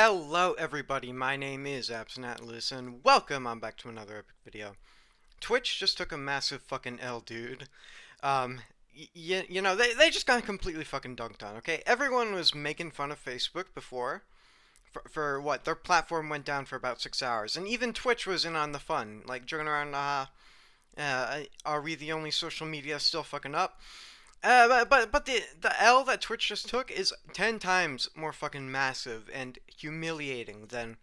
Hello everybody, my name is Absent and welcome on back to another epic video. Twitch just took a massive fucking L, dude. They just got completely fucking dunked on, okay? Everyone was making fun of Facebook before, for what, their platform went down for about 6 hours, and even Twitch was in on the fun, like joking around, are we the only social media still fucking up? But the L that Twitch just took is 10 times more fucking massive and humiliating than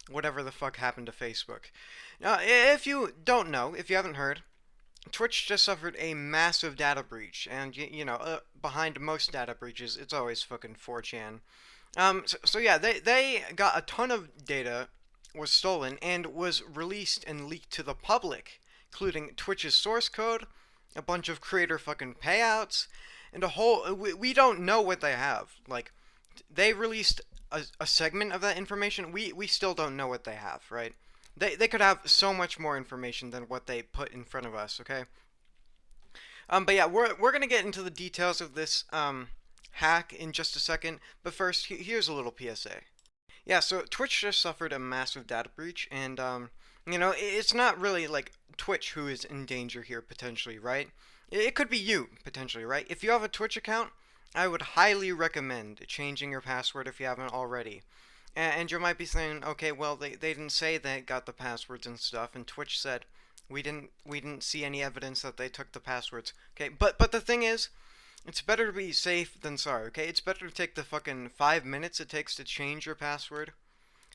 whatever the fuck happened to Facebook. Now, if you don't know, if you haven't heard, Twitch just suffered a massive data breach, and behind most data breaches, it's always fucking 4chan. So yeah, they got a ton of data was stolen and was released and leaked to the public, including Twitch's source code, a bunch of creator fucking payouts, and a whole. We don't know what they have. Like, they released a segment of that information. We still don't know what they have, right? They could have so much more information than what they put in front of us, okay? But yeah, we're gonna get into the details of this hack in just a second. But first, here's a little PSA. Yeah, so Twitch just suffered a massive data breach, and it's not really like Twitch who is in danger here potentially, right? It could be you potentially, right? If you have a Twitch account, I would highly recommend changing your password if you haven't already. And you might be saying, okay, well they didn't say they got the passwords and stuff, and Twitch said we didn't see any evidence that they took the passwords. Okay, but the thing is, it's better to be safe than sorry, okay? It's better to take the fucking 5 minutes it takes to change your password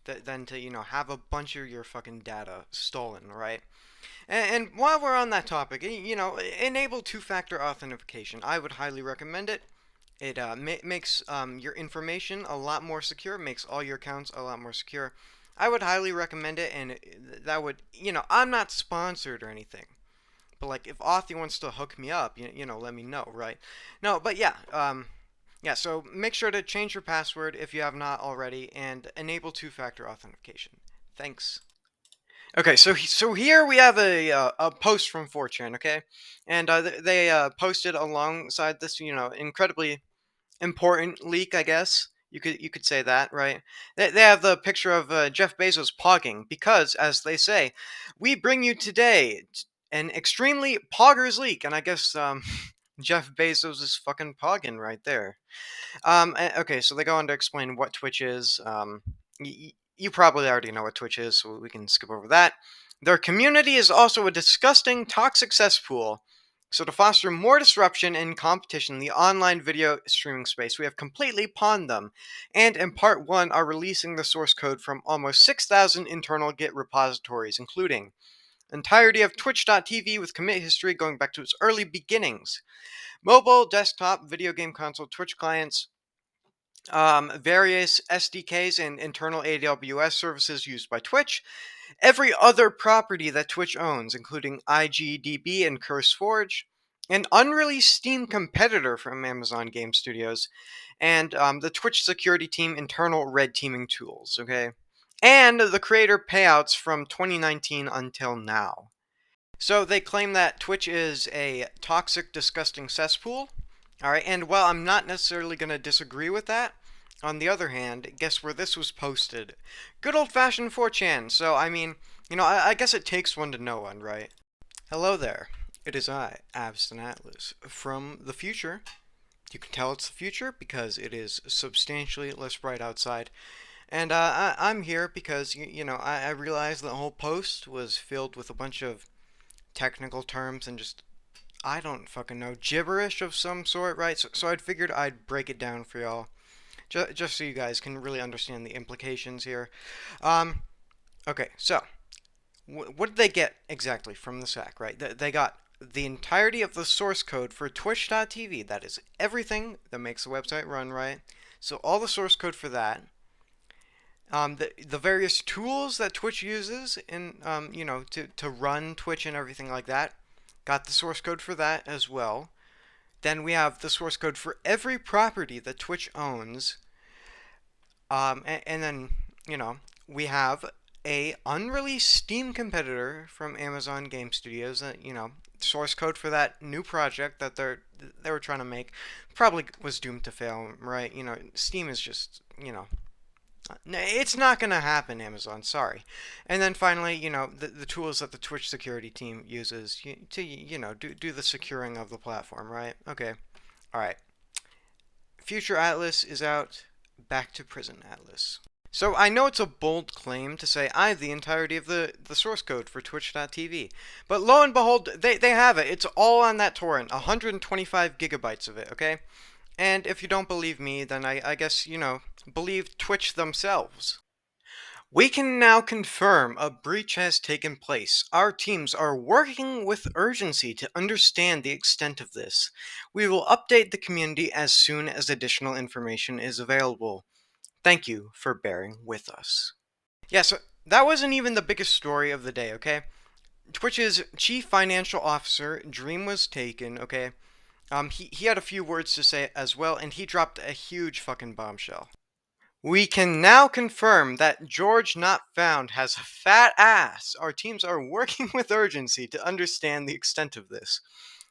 than to, have a bunch of your fucking data stolen, right? And while we're on that topic, enable two-factor authentication. I would highly recommend it. It makes your information a lot more secure, makes all your accounts a lot more secure. I would highly recommend it, and that would, I'm not sponsored or anything. But like, if Authy wants to hook me up, let me know, right? No, but yeah, yeah. So make sure to change your password if you have not already, and enable two-factor authentication. Thanks. Okay, so here we have a post from 4chan, okay, and they posted alongside this, incredibly important leak, I guess. You could say that, right? They have the picture of Jeff Bezos pogging because, as they say, we bring you today an extremely poggers leak, and I guess Jeff Bezos is fucking pogging right there. Okay, so they go on to explain what Twitch is. You probably already know what Twitch is, so we can skip over that. Their community is also a disgusting, toxic cesspool. So, to foster more disruption and competition in the online video streaming space, we have completely pawned them, and in part 1 are releasing the source code from almost 6,000 internal Git repositories, including entirety of Twitch.tv with commit history going back to its early beginnings, mobile, desktop, video game console, Twitch clients, various SDKs and internal AWS services used by Twitch, every other property that Twitch owns, including IGDB and CurseForge, an unreleased Steam competitor from Amazon Game Studios, and the Twitch security team internal red teaming tools, okay? And the creator payouts from 2019 until now. So they claim that Twitch is a toxic, disgusting cesspool. All right, and while I'm not necessarily going to disagree with that, on the other hand, guess where this was posted? Good old fashioned 4chan. So, I mean, I guess it takes one to know one, right? Hello there. It is I, Abston Atlas, from the future. You can tell it's the future because it is substantially less bright outside. And I'm here because, I realized the whole post was filled with a bunch of technical terms and just I don't fucking know, gibberish of some sort, right? So I'd figured I'd break it down for y'all, just so you guys can really understand the implications here. Um, okay, so what did they get exactly from this hack, right? They got the entirety of the source code for Twitch.tv. That is everything that makes the website run, right? So all the source code for that. The various tools that Twitch uses in to run Twitch and everything like that. Got the source code for that as well. Then we have the source code for every property that Twitch owns. And then, we have a unreleased Steam competitor from Amazon Game Studios that, source code for that new project that they were trying to make probably was doomed to fail, right? Steam is just, No, it's not going to happen, Amazon. Sorry. And then finally, the tools that the Twitch security team uses to, do the securing of the platform, right? Okay. All right. Future Atlas is out. Back to Prison Atlas. So I know it's a bold claim to say I have the entirety of the source code for Twitch.tv. But lo and behold, they have it. It's all on that torrent. 125 gigabytes of it, okay? And if you don't believe me, then I guess, believe Twitch themselves. We can now confirm a breach has taken place. Our teams are working with urgency to understand the extent of this. We will update the community as soon as additional information is available. Thank you for bearing with us. Yeah, so that wasn't even the biggest story of the day, okay? Twitch's chief financial officer, Dream, was taken, okay? He had a few words to say as well, and he dropped a huge fucking bombshell. We can now confirm that George Not Found has a fat ass. Our teams are working with urgency to understand the extent of this.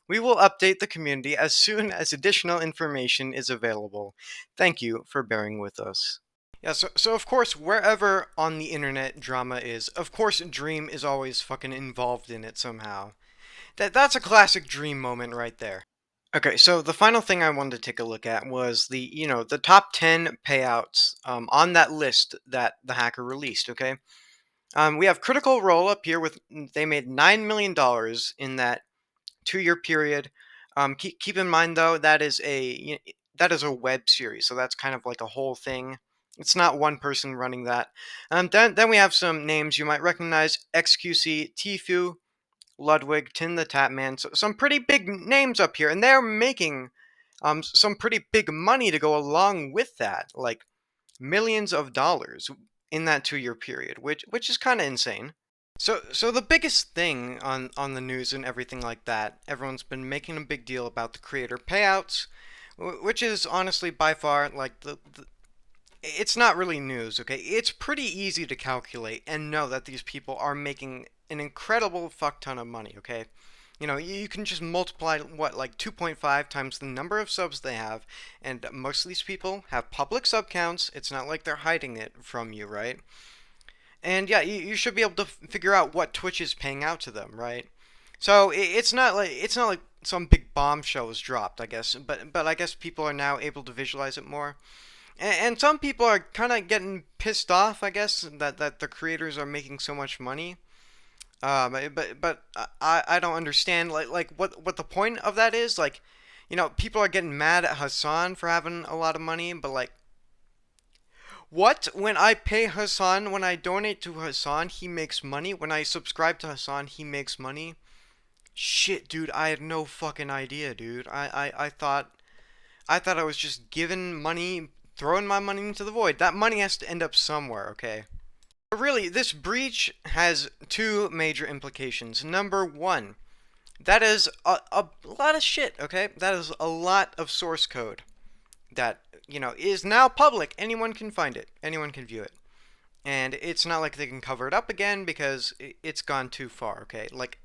We will update the community as soon as additional information is available. Thank you for bearing with us. Yeah, so of course, wherever on the internet drama is, of course Dream is always fucking involved in it somehow. That's a classic Dream moment right there. Okay, so the final thing I wanted to take a look at was the top 10 payouts on that list that the hacker released, okay? We have Critical Role up here with they made $9 million in that 2 year period. Keep in mind though that is a web series, so that's kind of like a whole thing. It's not one person running that. Then we have some names you might recognize: XQC, Tfue, Ludwig, Tin the Tatman. So some pretty big names up here, and they're making some pretty big money to go along with that, like millions of dollars in that 2 year period, which is kind of insane. So the biggest thing on the news and everything like that, everyone's been making a big deal about the creator payouts, which is honestly by far like it's not really news, okay? It's pretty easy to calculate and know that these people are making an incredible fuck ton of money, okay? You can just multiply what, like 2.5 times the number of subs they have, and most of these people have public sub counts. It's not like they're hiding it from you, right? And yeah, you should be able to figure out what Twitch is paying out to them, right? So it's not like some big bombshell was dropped, I guess, but I guess people are now able to visualize it more. And some people are kind of getting pissed off, I guess, that the creators are making so much money. But I don't understand like what the point of that is. Like, people are getting mad at Hassan for having a lot of money, but like, what? When I pay Hassan, when I donate to Hassan, he makes money. When I subscribe to Hassan, he makes money. Shit, dude, I had no fucking idea, dude. I thought I was just giving money, throwing my money into the void. That money has to end up somewhere, okay? But really, this breach has two major implications. Number one, that is a lot of shit, okay? That is a lot of source code that, is now public. Anyone can find it, anyone can view it. And it's not like they can cover it up again because it's gone too far, okay? Like,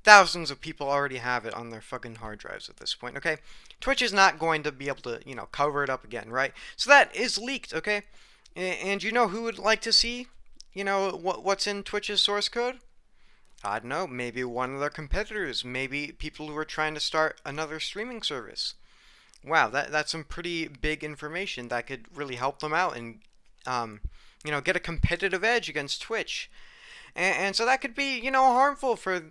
thousands of people already have it on their fucking hard drives at this point, okay? Twitch is not going to be able to, cover it up again, right? So that is leaked, okay? And you know who would like to see, what's in Twitch's source code? I don't know, maybe one of their competitors, maybe people who are trying to start another streaming service. Wow, that's some pretty big information that could really help them out and, get a competitive edge against Twitch. And so that could be, harmful for,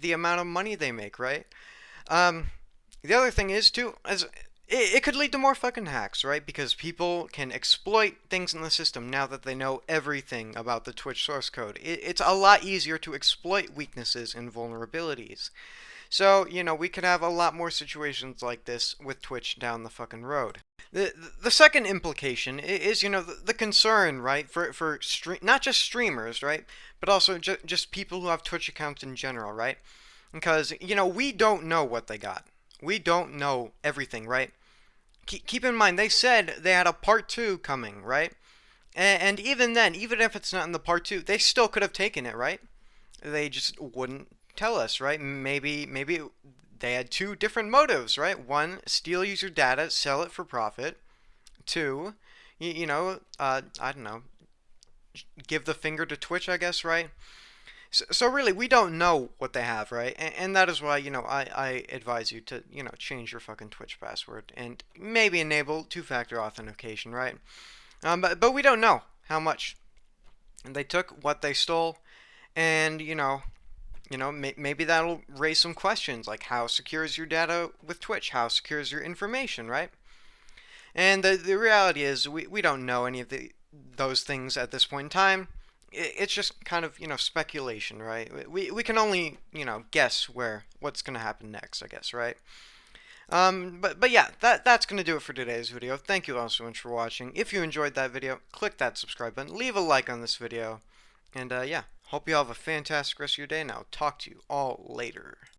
the amount of money they make, right? Um, the other thing is too, as it could lead to more fucking hacks, right? Because people can exploit things in the system now that they know everything about the Twitch source code. It's a lot easier to exploit weaknesses and vulnerabilities. So, we could have a lot more situations like this with Twitch down the fucking road. The second implication is, the concern, right, for not just streamers, right, but also just people who have Twitch accounts in general, right? Because, we don't know what they got. We don't know everything, right? Keep in mind, they said they had a part two coming, right? And even then, even if it's not in the part two, they still could have taken it, right? They just wouldn't tell us, right? Maybe they had two different motives, right? One, steal user data, sell it for profit. Two, I don't know, give the finger to Twitch, I guess, right? So really, we don't know what they have, right? And that is why, I advise you to, change your fucking Twitch password and maybe enable two-factor authentication, right? But we don't know how much. And they took what they stole, and, maybe that'll raise some questions, like how secure is your data with Twitch? How secure is your information, right? And the reality is, we don't know any of those things at this point in time. It's just kind of, speculation, right? We can only, guess what's going to happen next, I guess, right? But yeah, that's going to do it for today's video. Thank you all so much for watching. If you enjoyed that video, click that subscribe button, leave a like on this video, and yeah, hope you all have a fantastic rest of your day, and I'll talk to you all later.